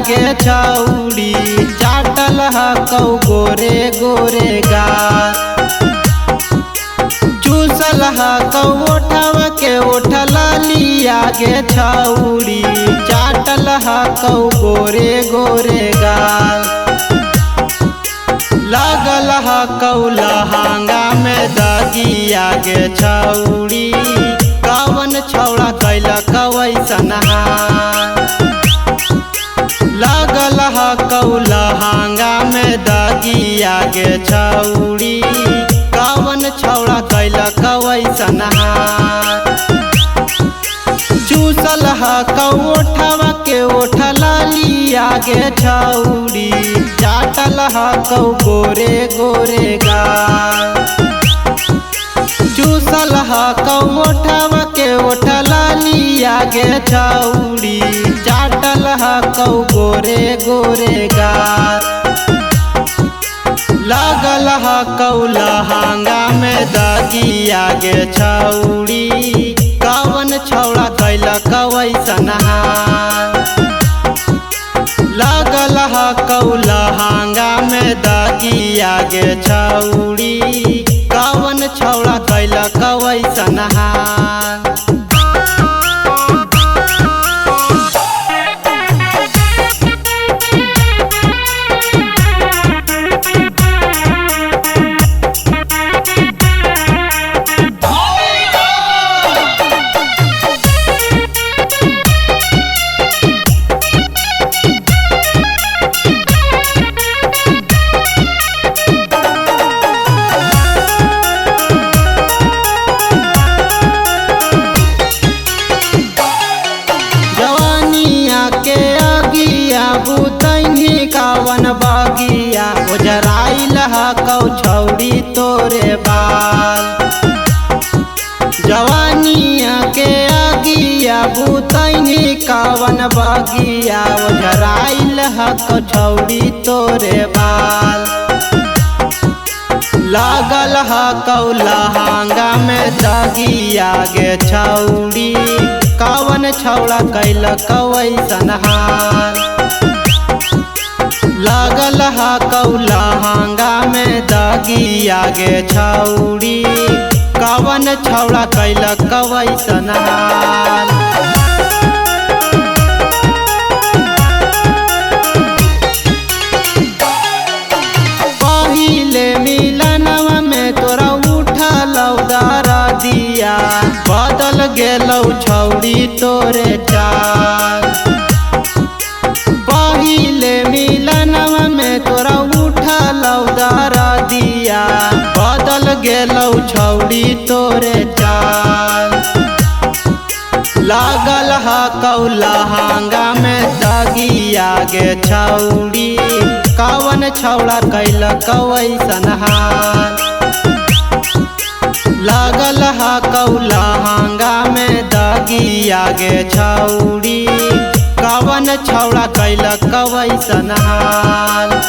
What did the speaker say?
आगे छौड़ी चाटल हकौ गोरे गोरे गाल। चूसल हकौ ओठव के ओठल आगे छौड़ी चाटल हकौ गोरे गोरे गाल। लगल हकौ लहंगा में दागी आगे छौड़ी कवन छौड़ा कैलक वैसन हाल। लगल हकौ लहंगा में दागी आगे छौड़ी कवन छौड़ा कैलक वैसन हाल। चूसल हकौ ओठवा के ओठल आगे छौड़ी चाटल हकौ गोरे गोरे गाल। चूसल हकौ ओठवा के ओठल आगे छौड़ी चाटल हकौ गोरे गोरे गाल। लगल हकौ लहंगा में दागी आगे छौड़ी कवन छौड़ा कैलक वैसन हाल। लगल हकौ लहंगा में दागी आगे छौड़ी कवन छौड़ा कैलक वैसन हाल। बुतैनी कावन बगिया ओझराइल हकौ छौड़ी तोरे बाल। जवानिया के आगिया बुतैनी कावन बगिया ओझराइल हकौ छौड़ी तोरे बाल। लगल हकौ लहंगा में दागी आगे छौड़ी कवन छौड़ा कैलक वैसन हाल। लगल हकौ लहंगा में दागी आगे छौड़ी कवन छौड़ा कैलक वैसन हाल। पहिले मिलनवा में तोरा उठल दरदिया बदल गेलौ छौड़ी तोरे चाल। पहिले मिलनवा में तोरा उठल दरदिया बदल गेलौ छौड़ी तोरे चाल। लगल हकौ लहंगा में दागी आगे छौड़ी कवन छौड़ा कैलक वैसन हाल। लगल हकौ लहंगा में दागी आगे छौड़ी कवन छौड़ा कैलक वैसन हाल।